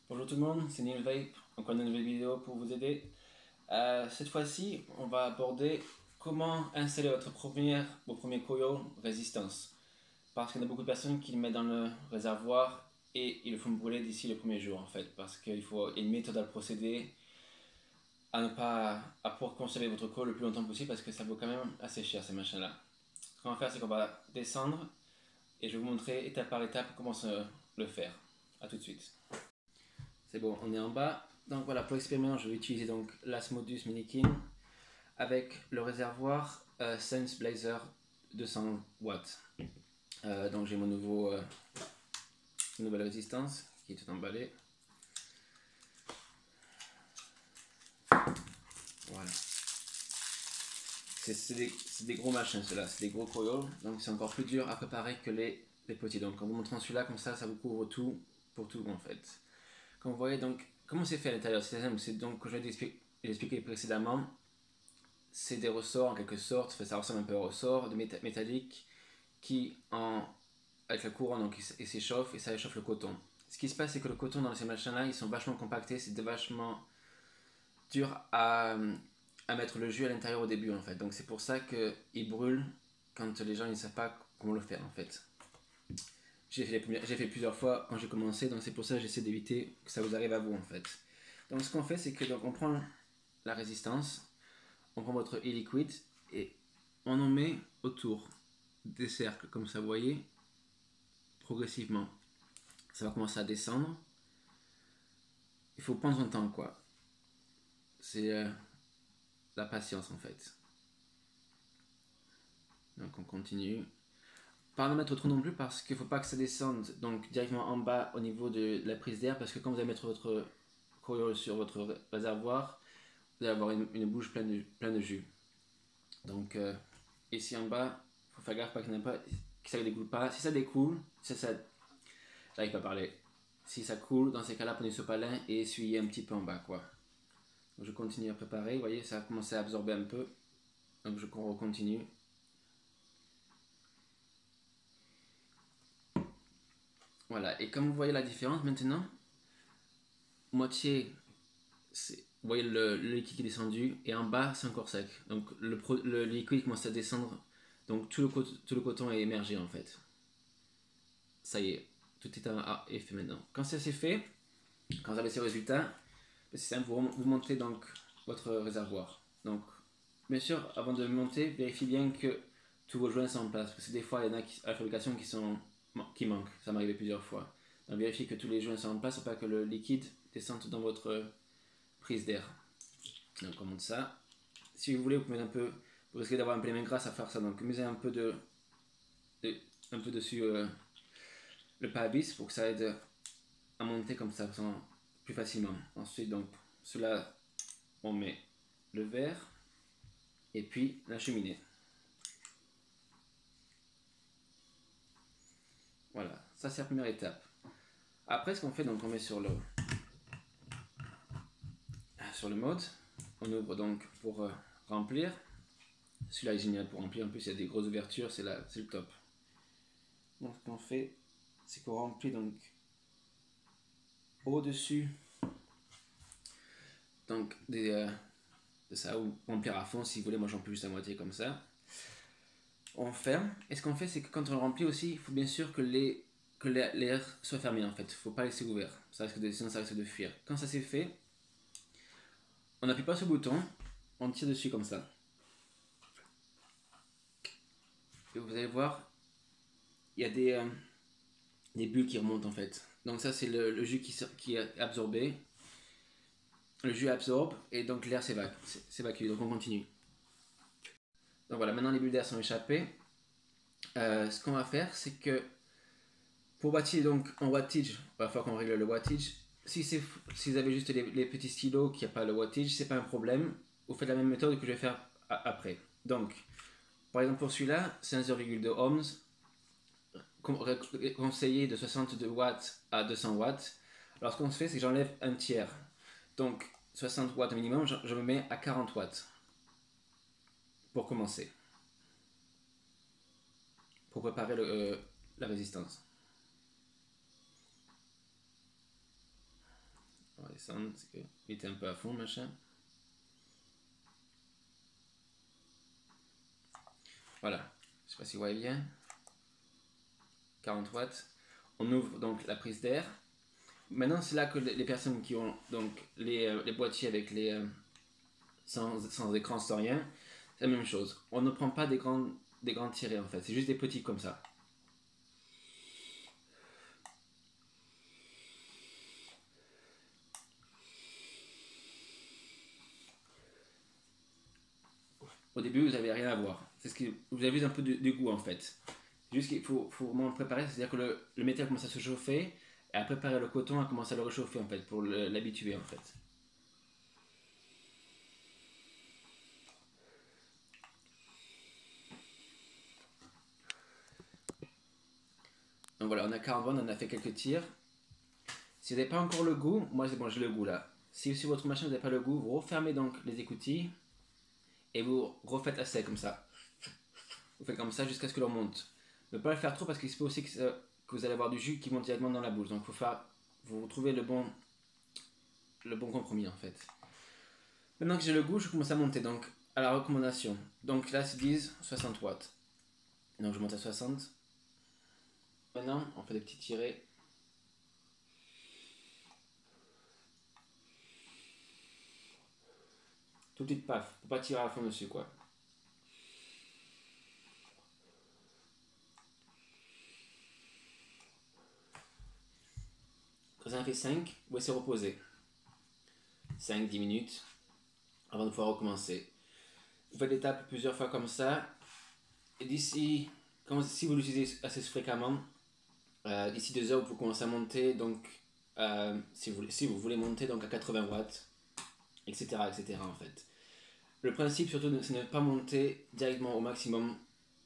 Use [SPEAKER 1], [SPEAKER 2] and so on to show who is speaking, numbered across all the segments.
[SPEAKER 1] Bonjour tout le monde, c'est Neil Vape, encore une nouvelle vidéo pour vous aider. Cette fois-ci, on va aborder comment installer vos premiers coils résistance. Parce qu'il y a beaucoup de personnes qui le mettent dans le réservoir et ils le font brûler d'ici le premier jour en fait. Parce qu'il faut une méthode à le procéder à ne pas à pouvoir conserver votre coil le plus longtemps possible parce que ça vaut quand même assez cher ces machins-là. Ce qu'on va faire, c'est qu'on va descendre et je vais vous montrer étape par étape comment le faire. A tout de suite. C'est bon, on est en bas. Donc voilà, pour l'expérience, je vais utiliser donc l'Asmodus Minikin avec le réservoir Sense Blazer 200 watts. Donc j'ai mon nouvelle résistance qui est tout emballée. Voilà. C'est des gros machins ceux-là, c'est des gros coils, donc c'est encore plus dur à préparer que les petits. Donc en vous montrant celui-là comme ça vous couvre tout pour tout en fait. Comme vous voyez donc, comment c'est fait à l'intérieur? C'est simple, c'est donc, comme je l'ai expliqué précédemment, c'est des ressorts en quelque sorte, ça ressemble un peu à un ressort de métallique qui, avec le courant, donc, il s'échauffe et ça échauffe le coton. Ce qui se passe, c'est que le coton dans ces machins-là, ils sont vachement compactés, c'est vachement dur à mettre le jus à l'intérieur au début en fait. Donc c'est pour ça qu'ils brûlent quand les gens ne savent pas comment le faire en fait. J'ai fait plusieurs fois quand j'ai commencé, donc c'est pour ça que j'essaie d'éviter que ça vous arrive à vous en fait. Donc ce qu'on fait, c'est que donc, on prend la résistance, on prend votre e-liquid et on en met autour des cercles, comme ça vous voyez, progressivement. Ça va commencer à descendre. Il faut prendre son temps quoi. C'est la patience en fait. Donc on continue. Pas en mettre trop non plus parce qu'il ne faut pas que ça descende donc directement en bas au niveau de la prise d'air parce que quand vous allez mettre votre coil sur votre réservoir, vous allez avoir une bouche pleine de jus. Donc ici en bas, il faut faire gaffe que ça ne découle pas. Si ça découle, j'arrive pas à parler. Si ça coule, dans ces cas-là, prenez ce palin et essuyez un petit peu en bas quoi. Donc, je continue à préparer, vous voyez, ça a commencé à absorber un peu. Donc je continue. Voilà, et comme vous voyez la différence maintenant, moitié, vous voyez le liquide qui est descendu, et en bas c'est encore sec. Donc le liquide commence à descendre, donc tout le coton est émergé en fait. Ça y est, tout est fait maintenant. Quand ça c'est fait, quand vous avez ces résultats, c'est simple, vous montez donc votre réservoir. Donc, bien sûr, avant de monter, vérifiez bien que tous vos joints sont en place. Parce que des fois, il y en a à la fabrication qui manquent. Ça m'est arrivé plusieurs fois. Donc, vérifiez que tous les joints sont en place pour pas que le liquide descende dans votre prise d'air. Donc, on monte ça. Si vous voulez, vous risquez d'avoir un peu les mains grasses à faire ça. Donc, mettez un peu dessus le pare-brise pour que ça aide à monter comme ça plus facilement. Ensuite, donc, cela, on met le verre et puis la cheminée. Voilà, ça c'est la première étape. Après, ce qu'on fait, donc on met sur le mode. On ouvre donc pour remplir. Celui-là est génial pour remplir. En plus, il y a des grosses ouvertures, c'est le top. Donc, ce qu'on fait, c'est qu'on remplit donc au-dessus donc de ça, ou remplir à fond si vous voulez. Moi, j'en peux juste la moitié comme ça. On ferme. Et ce qu'on fait, c'est que quand on remplit aussi, il faut bien sûr que l'air soit fermé en fait. Il ne faut pas laisser ouvert. Sinon, ça risque de fuir. Quand ça c'est fait, on n'appuie pas sur le bouton, on tire dessus comme ça. Et vous allez voir, il y a des bulles qui remontent en fait. Donc ça c'est le jus qui est absorbé. Le jus absorbe et donc l'air s'évacue. Donc on continue. Donc voilà, maintenant les bulles d'air sont échappées. Ce qu'on va faire, c'est que pour bâtir donc en wattage, il va falloir qu'on règle le wattage. Si vous avez juste les petits stylos qui n'ont pas le wattage, c'est pas un problème. Vous faites la même méthode que je vais faire après. Donc, par exemple pour celui-là, c'est 1,2 ohms, conseillé de 62 watts à 200 watts. Alors ce qu'on se fait, c'est que j'enlève un tiers. Donc 60 watts minimum, je me mets à 40 watts pour commencer. Pour préparer la résistance. On va descendre parce qu'il était un peu à fond, machin. Voilà, je sais pas si vous voyez bien. 40 watts. On ouvre donc la prise d'air. Maintenant, c'est là que les personnes qui ont donc les boîtiers avec les sans écran, sans rien, c'est la même chose. On ne prend pas des grands tirés en fait, c'est juste des petits comme ça. Au début, vous n'avez rien à voir. C'est ce que vous avez un peu de goût en fait. Juste qu'il faut vraiment préparer, c'est-à-dire que le métal commence à se chauffer et à préparer le coton, à commencer à le réchauffer en fait pour l'habituer en fait. Donc voilà, on a 40 watts, on a fait quelques tirs. Si vous n'avez pas encore le goût, moi c'est bon, j'ai le goût là. Si sur votre machine vous n'avez pas le goût, vous refermez donc les écoutilles et vous refaites à sec comme ça. Vous faites comme ça jusqu'à ce que l'on monte. Ne pas le faire trop parce qu'il se peut aussi que vous allez avoir du jus qui monte directement dans la bouche. Donc vous trouvez le bon compromis en fait. Maintenant que j'ai le goût, je commence à monter donc à la recommandation. Donc là, ils disent 60 watts. Donc je monte à 60. Maintenant, on fait des petits tirés. Tout petite paf, faut pas tirer à fond dessus quoi. Quand ça en fait 5, vous laissez reposer. 5-10 minutes avant de pouvoir recommencer. Vous faites l'étape plusieurs fois comme ça. Et d'ici, si vous l'utilisez assez fréquemment, d'ici 2 heures, vous pouvez commencer à monter. Donc, si vous voulez monter donc à 80 watts, etc., etc. en fait. Le principe surtout, c'est de ne pas monter directement au maximum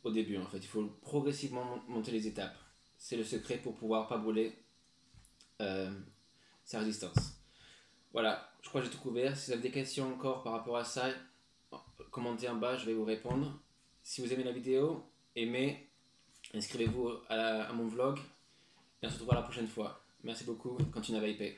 [SPEAKER 1] au début. En fait, il faut progressivement monter les étapes. C'est le secret pour pouvoir pas brûler sa résistance. Voilà, je crois que j'ai tout couvert. Si vous avez des questions encore par rapport à ça, commentez en bas, je vais vous répondre. Si vous aimez la vidéo, aimez, inscrivez-vous à mon vlog et on se retrouvera la prochaine fois. Merci beaucoup, continuez à vaper.